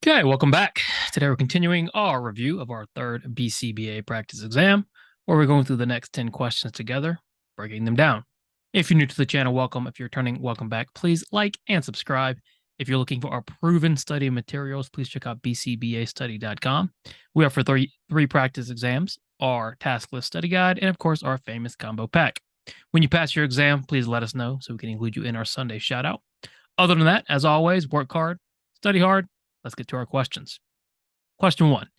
Okay, welcome back. Today we're continuing our review of our third BCBA practice exam, where we're going through the next 10 questions together, breaking them down. If you're new to the channel, welcome. If you're returning, welcome back. Please like and subscribe. If you're looking for our proven study materials, please check out bcbastudy.com. We offer three practice exams, our task list study guide, and of course, our famous combo pack. When you pass your exam, please let us know so we can include you in our Sunday shout out. Other than that, as always, work hard, study hard. Let's get to our questions. Question one.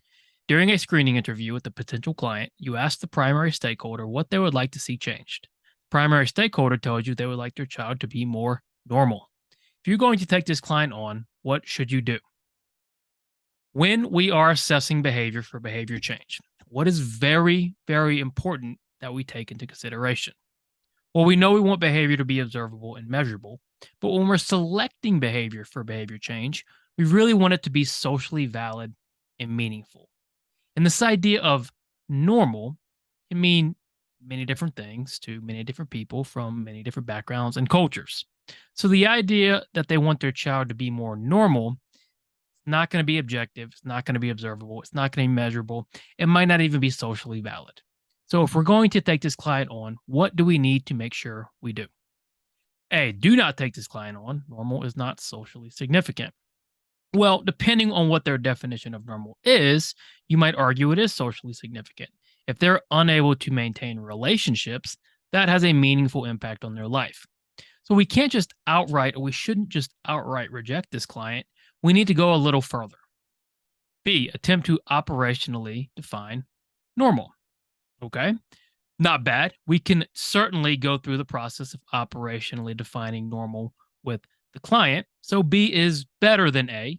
During a screening interview with the potential client, you ask the primary stakeholder what they would like to see changed. The primary stakeholder tells you they would like their child to be more normal. If you're going to take this client on, what should you do? When we are assessing behavior for behavior change, what is very, very important that we take into consideration? Well, we know we want behavior to be observable and measurable, but when we're selecting behavior for behavior change, we really want it to be socially valid and meaningful. And this idea of normal can mean many different things to many different people from many different backgrounds and cultures. So the idea that they want their child to be more normal is not going to be objective, it's not going to be observable, it's not going to be measurable, it might not even be socially valid. So if we're going to take this client on, what do we need to make sure we do? A, do not take this client on. Normal is not socially significant. Well, depending on what their definition of normal is, you might argue it is socially significant. If they're unable to maintain relationships, that has a meaningful impact on their life. So we can't just outright, or we shouldn't just outright reject this client. We need to go a little further. B, attempt to operationally define normal. Okay. Not bad. We can certainly go through the process of operationally defining normal with the client. So B is better than A.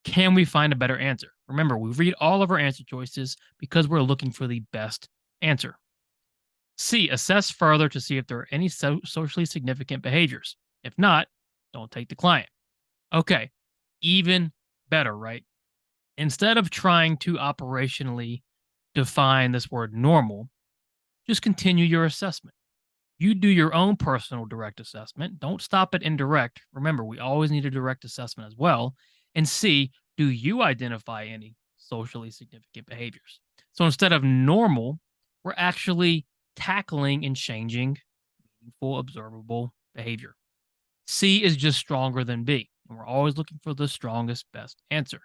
Can we find a better answer? Remember, we read all of our answer choices because we're looking for the best answer. C, assess further to see if there are any socially significant behaviors. If not, don't take the client. Okay, even better, right? Instead of trying to operationally define this word normal, just continue your assessment. You do your own personal direct assessment. Don't stop at indirect. Remember, we always need a direct assessment as well. And see, do you identify any socially significant behaviors? So instead of normal, we're actually tackling and changing meaningful, observable behavior. C is just stronger than B. And we're always looking for the strongest, best answer.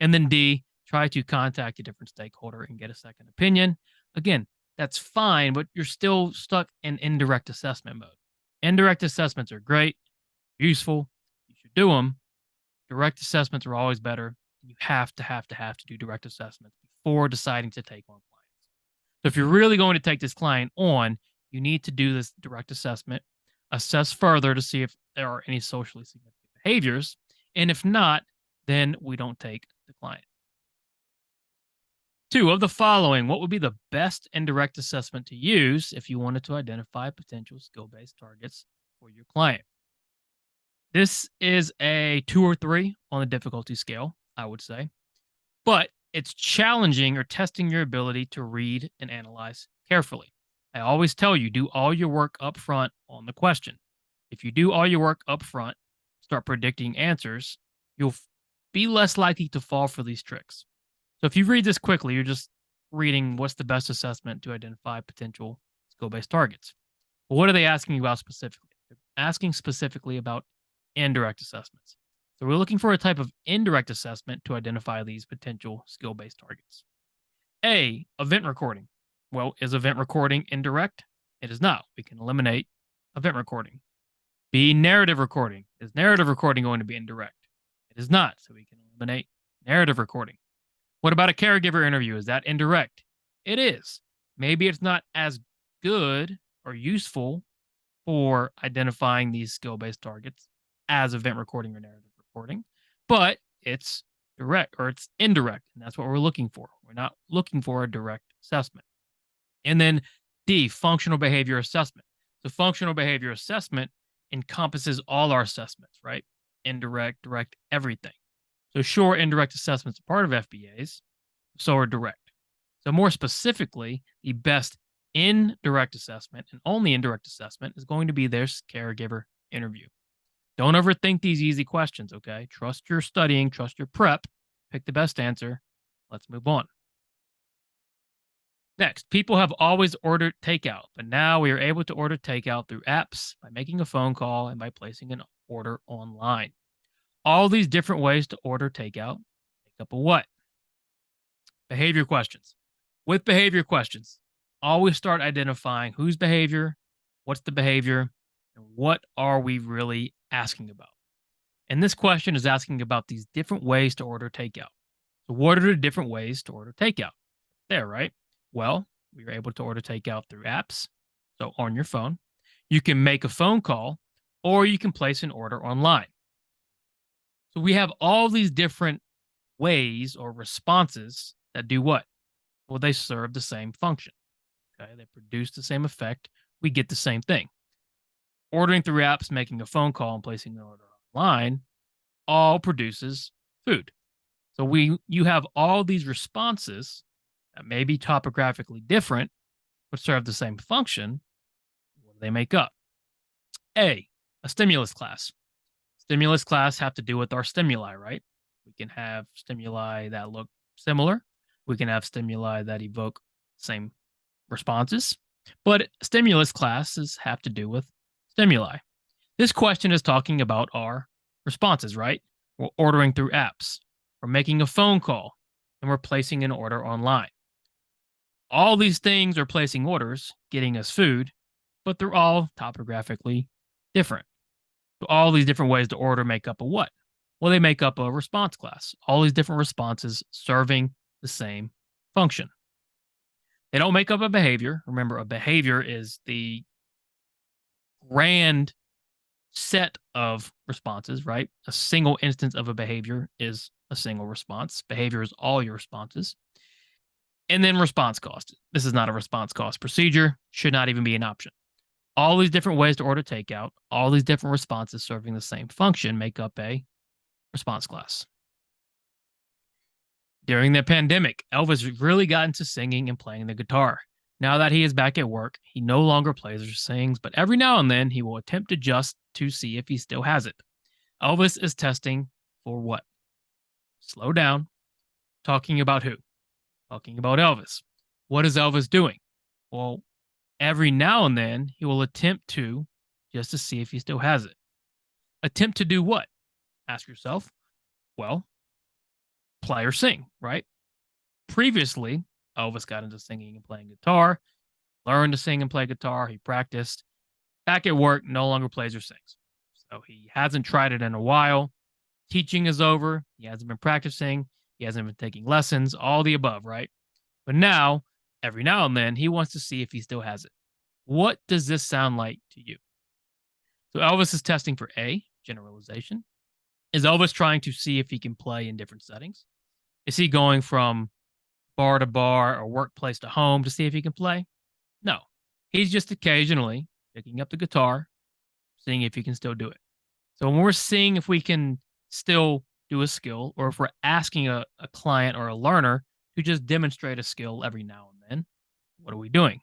And then D, try to contact a different stakeholder and get a second opinion. Again, that's fine, but you're still stuck in indirect assessment mode. Indirect assessments are great, useful. You should do them. Direct assessments are always better. You have to do direct assessments before deciding to take on clients. So if you're really going to take this client on, you need to do this direct assessment, assess further to see if there are any socially significant behaviors. And if not, then we don't take the client. Two, of the following, what would be the best indirect assessment to use if you wanted to identify potential skill based targets for your client? This is a 2 or 3 on the difficulty scale, I would say, but it's challenging or testing your ability to read and analyze carefully. I always tell you, do all your work up front on the question. If you do all your work up front, start predicting answers, you'll be less likely to fall for these tricks. So if you read this quickly, you're just reading what's the best assessment to identify potential skill based targets. But what are they asking you about specifically? They're asking specifically about indirect assessments. So we're looking for a type of indirect assessment to identify these potential skill based targets. A, event recording. Well, is event recording indirect? It is not. We can eliminate event recording. B, narrative recording. Is narrative recording going to be indirect? It is not. So we can eliminate narrative recording. What about a caregiver interview? Is that indirect? It is. Maybe it's not as good or useful for identifying these skill based targets as event recording or narrative recording, but it's direct or it's indirect. And that's what we're looking for. We're not looking for a direct assessment. And then D, functional behavior assessment. So, functional behavior assessment encompasses all our assessments, right? Indirect, direct, everything. So, sure, indirect assessments are part of FBAs, so are direct. So, more specifically, the best indirect assessment and only indirect assessment is going to be their caregiver interview. Don't overthink these easy questions, okay? Trust your studying, trust your prep, pick the best answer. Let's move on. Next, people have always ordered takeout, but now we are able to order takeout through apps by making a phone call and by placing an order online. All these different ways to order takeout make up a what? Behavior questions. With behavior questions, always start identifying whose behavior, what's the behavior, and what are we really asking about. And this question is asking about these different ways to order takeout. So, what are the different ways to order takeout? There, right? Well, we are able to order takeout through apps. So, on your phone, you can make a phone call or you can place an order online. So, we have all these different ways or responses that do what? Well, they serve the same function. Okay. They produce the same effect. We get the same thing. Ordering through apps, making a phone call, and placing an order online all produces food. So you have all these responses that may be topographically different, but serve the same function. What do they make up? A stimulus class. Stimulus class have to do with our stimuli, right? We can have stimuli that look similar. We can have stimuli that evoke same responses, but stimulus classes have to do with stimuli. This question is talking about our responses, right? We're ordering through apps, we're making a phone call, and we're placing an order online. All these things are placing orders, getting us food, but they're all topographically different. So all these different ways to order make up a what? Well, they make up a response class. All these different responses serving the same function. They don't make up a behavior. Remember, a behavior is the grand set of responses, right? A single instance of a behavior is a single response. Behavior is all your responses. And then response cost. This is not a response cost procedure, should not even be an option. All these different ways to order takeout, all these different responses serving the same function make up a response class. During the pandemic, Elvis really got into singing and playing the guitar. Now that he is back at work, he no longer plays or sings, but every now and then he will attempt to just to see if he still has it. Elvis is testing for what? Slow down. Talking about who? Talking about Elvis. What is Elvis doing? Well, every now and then he will attempt to just to see if he still has it. Attempt to do what? Ask yourself. Well, play or sing, right? Previously, Elvis got into singing and playing guitar, learned to sing and play guitar. He practiced. Back at work, no longer plays or sings. So he hasn't tried it in a while. Teaching is over. He hasn't been practicing. He hasn't been taking lessons, all the above, right? But now, every now and then, he wants to see if he still has it. What does this sound like to you? So Elvis is testing for A, generalization. Is Elvis trying to see if he can play in different settings? Is he going from bar to bar or workplace to home to see if he can play? No. He's just occasionally picking up the guitar, seeing if he can still do it. So when we're seeing if we can still do a skill, or if we're asking a client or a learner to just demonstrate a skill every now and then, what are we doing?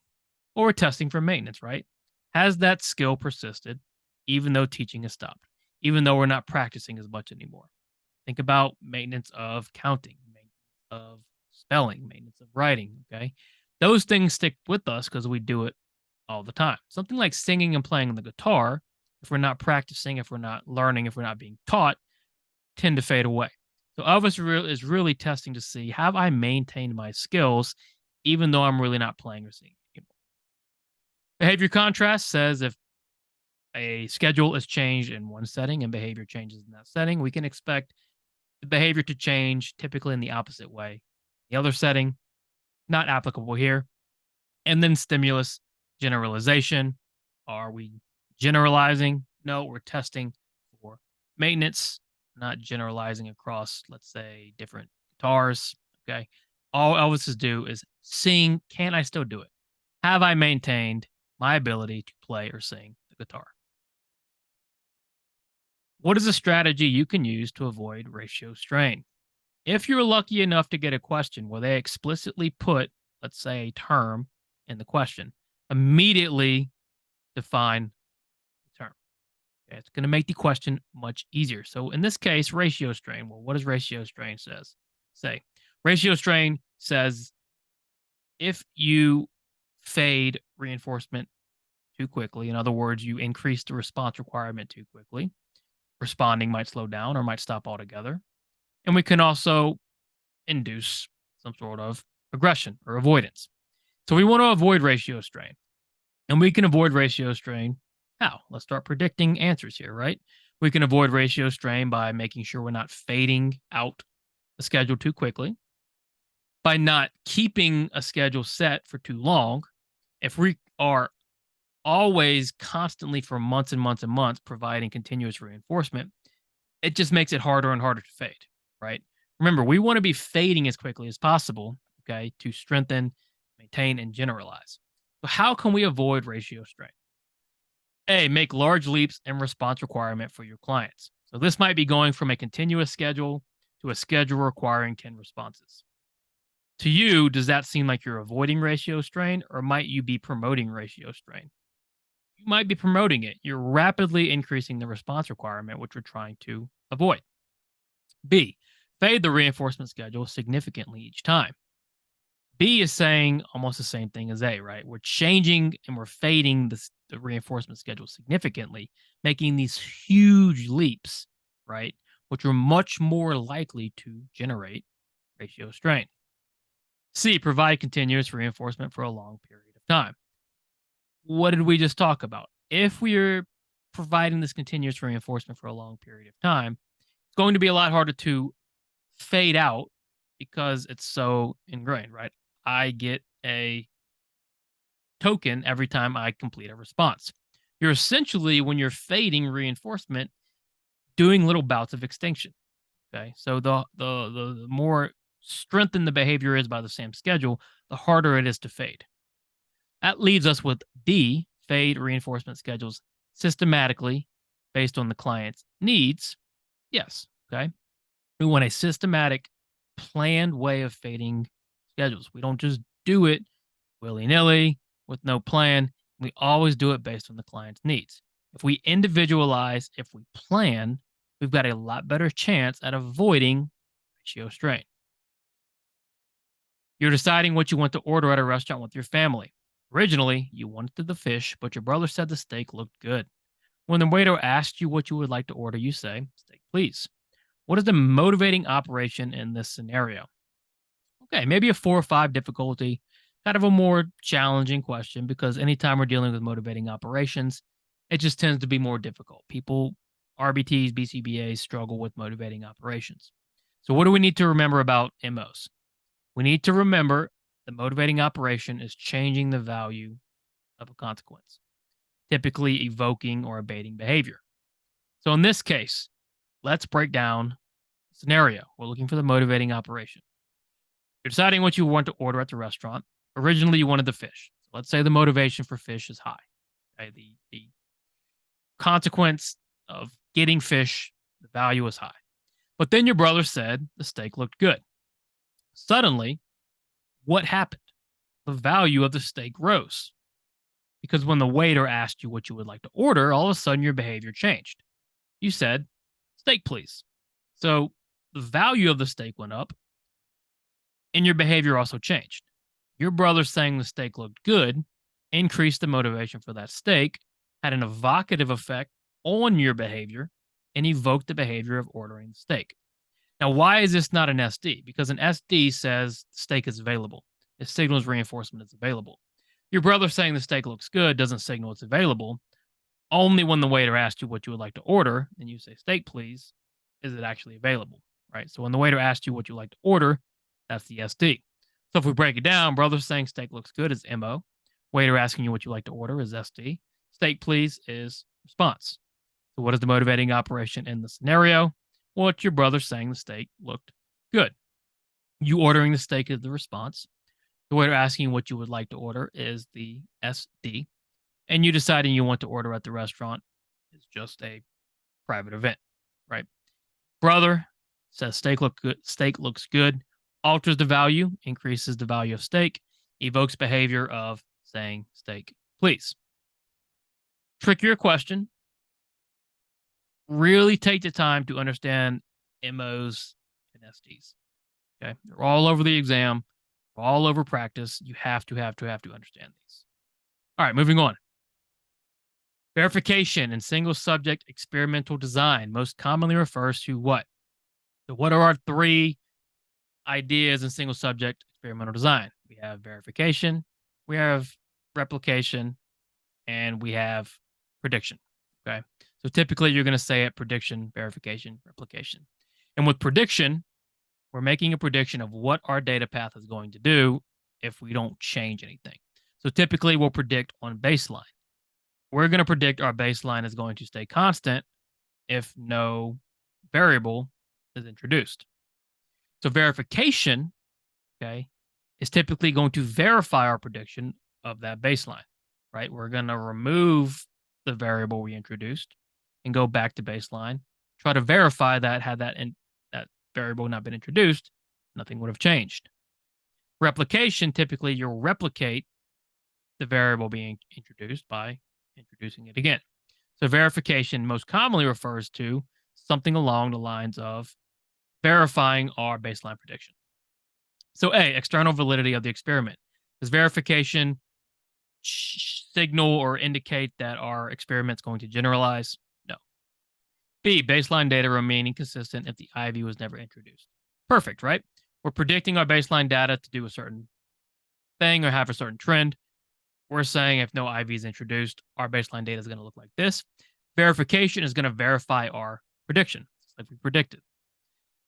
Well, we're testing for maintenance, right? Has that skill persisted even though teaching has stopped, even though we're not practicing as much anymore? Think about maintenance of counting, maintenance of spelling, maintenance of writing, okay? Those things stick with us because we do it all the time. Something like singing and playing the guitar, if we're not practicing, if we're not learning, if we're not being taught, tend to fade away. So Elvis is really testing to see, have I maintained my skills even though I'm really not playing or singing anymore? Behavior contrast says if a schedule is changed in one setting and behavior changes in that setting, we can expect the behavior to change typically in the opposite way. The other setting, not applicable here. And then stimulus generalization. Are we generalizing? No, we're testing for maintenance, not generalizing across, let's say, different guitars. Okay. All Elvis is do is sing. Can I still do it? Have I maintained my ability to play or sing the guitar? What is a strategy you can use to avoid ratio strain? If you're lucky enough to get a question where they explicitly put, let's say, a term in the question, immediately define the term. Okay, it's going to make the question much easier. So in this case, ratio strain. Well, what does ratio strain say? Ratio strain says if you fade reinforcement too quickly, in other words, you increase the response requirement too quickly, responding might slow down or might stop altogether. And we can also induce some sort of aggression or avoidance. So we want to avoid ratio strain. And we can avoid ratio strain. How? Let's start predicting answers here, right? We can avoid ratio strain by making sure we're not fading out the schedule too quickly, by not keeping a schedule set for too long. If we are always constantly for months and months and months providing continuous reinforcement, it just makes it harder and harder to fade, right? Remember, we want to be fading as quickly as possible, okay, to strengthen, maintain, and generalize. So, how can we avoid ratio strain? A, make large leaps in response requirement for your clients. So, this might be going from a continuous schedule to a schedule requiring 10 responses. To you, does that seem like you're avoiding ratio strain, or might you be promoting ratio strain? You might be promoting it. You're rapidly increasing the response requirement, which we're trying to avoid. B, fade the reinforcement schedule significantly each time. B is saying almost the same thing as A, right? We're changing and we're fading the reinforcement schedule significantly, making these huge leaps, right? Which are much more likely to generate ratio strain. C, provide continuous reinforcement for a long period of time. What did we just talk about? If we're providing this continuous reinforcement for a long period of time, it's going to be a lot harder to fade out because it's so ingrained, right? I get a token every time I complete a response. You're essentially, when you're fading reinforcement, doing little bouts of extinction. Okay. So the more strengthened the behavior is by the same schedule, the harder it is to fade. That leaves us with D, fade reinforcement schedules systematically based on the client's needs. Yes. Okay. We want a systematic, planned way of fading schedules. We don't just do it willy nilly with no plan. We always do it based on the client's needs. If we individualize, if we plan, we've got a lot better chance at avoiding ratio strain. You're deciding what you want to order at a restaurant with your family. Originally, you wanted the fish, but your brother said the steak looked good. When the waiter asked you what you would like to order, you say, steak, please. What is the motivating operation in this scenario? Okay, maybe a 4 or 5 difficulty, kind of a more challenging question because anytime we're dealing with motivating operations, it just tends to be more difficult. People, RBTs, BCBAs struggle with motivating operations. So, what do we need to remember about MOs? We need to remember the motivating operation is changing the value of a consequence, typically evoking or abating behavior. So, in this case, let's break down the scenario. We're looking for the motivating operation. You're deciding what you want to order at the restaurant. Originally, you wanted the fish. So let's say the motivation for fish is high. Okay? The consequence of getting fish, the value is high. But then your brother said the steak looked good. Suddenly, what happened? The value of the steak rose. Because when the waiter asked you what you would like to order, all of a sudden your behavior changed. You said, steak, please. So the value of the steak went up and your behavior also changed. Your brother saying the steak looked good increased the motivation for that steak, had an evocative effect on your behavior, and evoked the behavior of ordering the steak. Now, why is this not an SD? Because an SD says steak is available. It signals reinforcement is available. Your brother saying the steak looks good doesn't signal it's available. Only when the waiter asks you what you would like to order and you say steak, please, is it actually available, right? So when the waiter asks you what you like to order, that's the SD. So if we break it down, brother saying steak looks good is MO. Waiter asking you what you like to order is SD. Steak, please, is response. So what is the motivating operation in the scenario? Well, it's your brother saying the steak looked good. You ordering the steak is the response. The waiter asking what you would like to order is the SD. And you deciding you want to order at the restaurant is just a private event, right? Brother says steak looks good, alters the value, increases the value of steak, evokes behavior of saying steak, please. Trickier question, Really take the time to understand MOs and SDs. Okay. They're all over the exam, all over practice. You have to understand these. All right, moving on. Verification in single subject experimental design most commonly refers to what? So, what are our three ideas in single subject experimental design? We have verification, we have replication, and we have prediction. Okay. So, typically, you're going to say it prediction, verification, replication. And with prediction, we're making a prediction of what our data path is going to do if we don't change anything. So, typically, we'll predict on baseline. We're going to predict our baseline is going to stay constant if no variable is introduced. So verification, okay, is typically going to verify our prediction of that baseline, right? We're going to remove the variable we introduced and go back to baseline, try to verify that had that variable not been introduced, nothing would have changed. Replication, typically you'll replicate the variable being introduced by introducing it again. So verification most commonly refers to something along the lines of verifying our baseline prediction. So A, external validity of the experiment. Does verification signal or indicate that our experiment's going to generalize? No. B, baseline data remaining consistent if the IV was never introduced. Perfect, right? We're predicting our baseline data to do a certain thing or have a certain trend. We're saying if no IV is introduced, our baseline data is going to look like this. Verification is going to verify our prediction, like we predicted.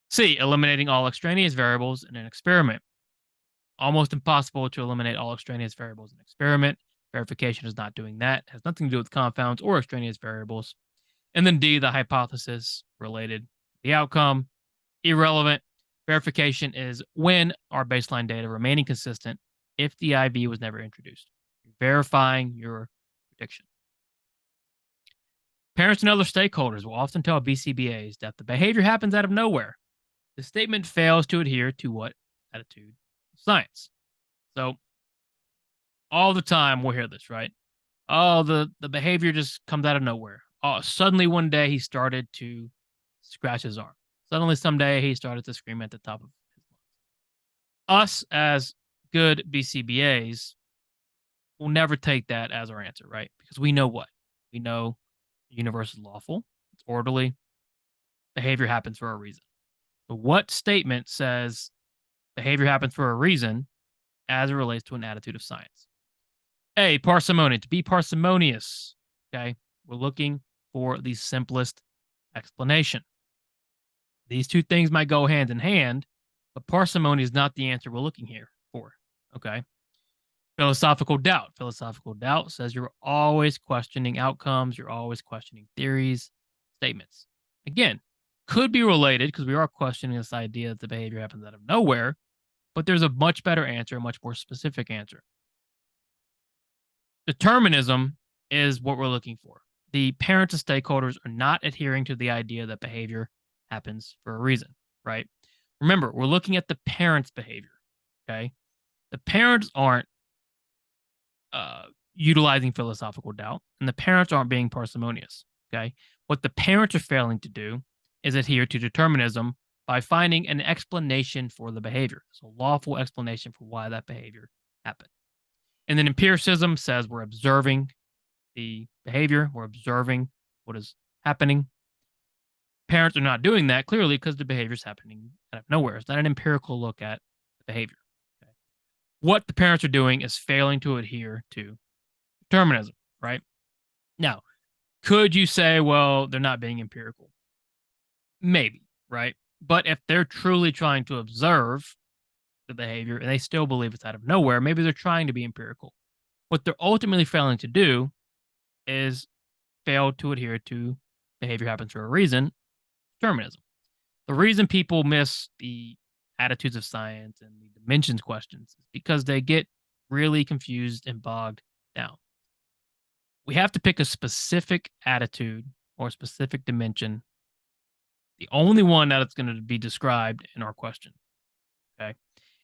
C, eliminating all extraneous variables in an experiment. Almost impossible to eliminate all extraneous variables in an experiment. Verification is not doing that. It has nothing to do with compounds or extraneous variables. And then D, the hypothesis related to the outcome. Irrelevant. Verification is when our baseline data remaining consistent if the IV was never introduced. You're verifying your prediction. Parents and other stakeholders will often tell BCBAs that the behavior happens out of nowhere. The statement fails to adhere to what? Attitude of science. So all the time we'll hear this, right? Oh, the behavior just comes out of nowhere. Oh, suddenly one day he started to scratch his arm. Suddenly someday he started to scream at the top of his lungs. Us as good BCBAs will never take that as our answer, right? Because we know what? We know the universe is lawful, it's orderly, behavior happens for a reason. But what statement says behavior happens for a reason as it relates to an attitude of science? A, parsimony. To be parsimonious, okay, we're looking for the simplest explanation. These two things might go hand in hand, but parsimony is not the answer we're looking here for, okay? Philosophical doubt. Philosophical doubt says you're always questioning outcomes, you're always questioning theories, statements. Again, could be related because we are questioning this idea that the behavior happens out of nowhere, but there's a much better answer, a much more specific answer. Determinism is what we're looking for. The parents and stakeholders are not adhering to the idea that behavior happens for a reason, right? Remember, we're looking at the parents' behavior, okay? The parents aren't utilizing philosophical doubt, and the parents aren't being parsimonious, okay? What the parents are failing to do is adhere to determinism by finding an explanation for the behavior. So, lawful explanation for why that behavior happened. And then empiricism says we're observing the behavior, we're observing what is happening. Parents are not doing that clearly because the behavior is happening out of nowhere. It's not an empirical look at the behavior. Okay? What the parents are doing is failing to adhere to determinism, right? Now, could you say, well, they're not being empirical? Maybe, right? But if they're truly trying to observe the behavior and they still believe it's out of nowhere, maybe they're trying to be empirical. What they're ultimately failing to do is fail to adhere to behavior happens for a reason, determinism. The reason people miss the attitudes of science and the dimensions questions is because they get really confused and bogged down. We have to pick a specific attitude or specific dimension, the only one that it's going to be described in our question. Okay.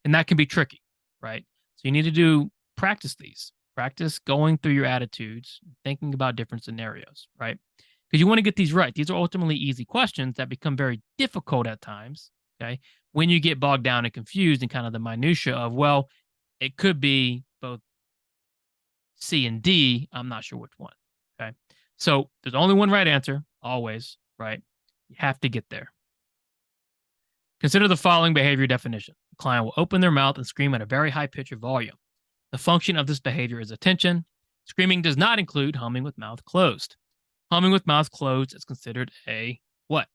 And that can be tricky, right? So you need to practice these, practice going through your attitudes, thinking about different scenarios, right? because you want to get these right. These are ultimately easy questions that become very difficult at times, okay, when you get bogged down and confused in kind of the minutia of, well, it could be both C and D. I'm not sure which one, okay? So there's only one right answer, always, right? You have to get there. Consider the following behavior definition. The client will open their mouth and scream at a very high pitch or volume. The function of this behavior is attention. Screaming does not include humming with mouth closed. Humming with mouth closed is considered a what?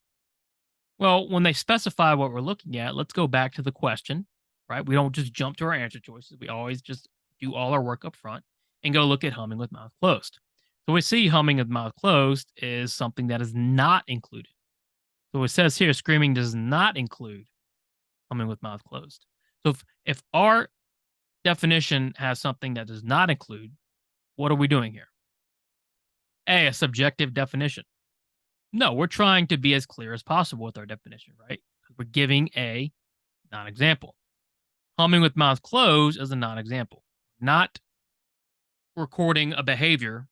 Well, when they specify what we're looking at, let's go back to the question, right? We don't just jump to our answer choices. We always just do all our work up front and go look at humming with mouth closed. So we see humming with mouth closed is something that is not included. So it says here, screaming does not include humming with mouth closed. So if our definition has something that does not include, what are we doing here? A subjective definition. No, we're trying to be as clear as possible with our definition, right? We're giving a non-example. Humming with mouth closed is a non-example. Not recording a behavior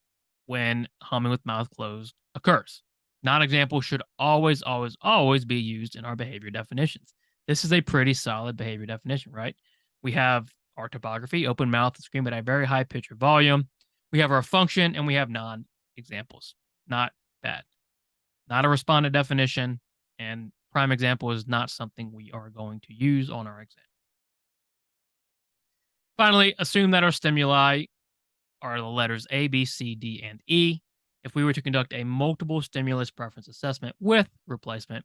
when humming with mouth closed occurs. Non-example should always, always, always be used in our behavior definitions. This is a pretty solid behavior definition, right? We have our topography, open mouth, and scream at a very high pitch or volume. We have our function, and we have non-examples. Not bad. Not a respondent definition, and prime example is not something we are going to use on our exam. Finally, assume that our stimuli are the letters A, B, C, D, and E. If we were to conduct a multiple stimulus preference assessment with replacement,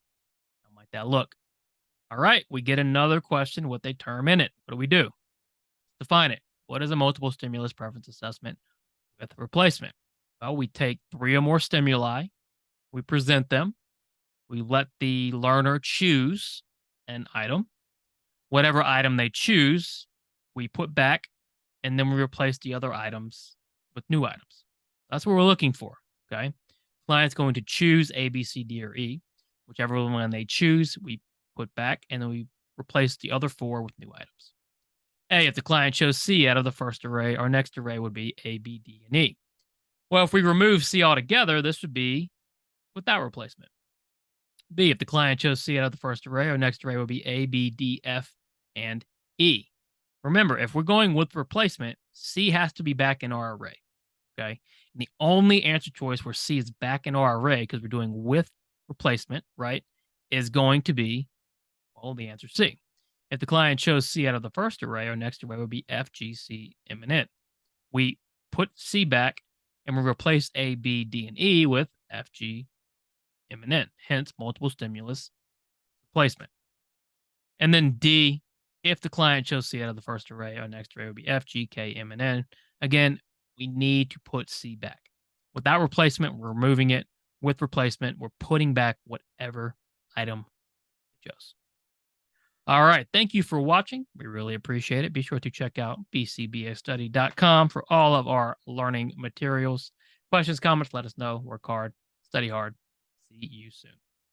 how might that look? All right, we get another question with a term in it. What do? Define it. What is a multiple stimulus preference assessment with replacement? Well, we take 3 or more stimuli, we present them, we let the learner choose an item. Whatever item they choose, we put back, and then we replace the other items with new items. That's what we're looking for, okay? Client's going to choose A, B, C, D, or E. Whichever one they choose, we put back, and then we replace the other 4 with new items. A, if the client chose C out of the first array, our next array would be A, B, D, and E. Well, if we remove C altogether, this would be without replacement. B, if the client chose C out of the first array, our next array would be A, B, D, F, and E. Remember, if we're going with replacement, C has to be back in our array, okay? And the only answer choice where C is back in our array, because we're doing with replacement, right, is going to be, well, the answer C. If the client chose C out of the first array, our next array would be F, G, C, M, and N. We put C back, and we replace A, B, D, and E with F, G, M, and N, hence multiple stimulus replacement. And then D, if the client chose C out of the first array, our next array would be F, G, K, M, and N. Again, we need to put C back. Without replacement, we're removing it. With replacement, we're putting back whatever item it chose. All right. Thank you for watching. We really appreciate it. Be sure to check out bcbastudy.com for all of our learning materials. Questions, comments, let us know. Work hard, study hard. See you soon.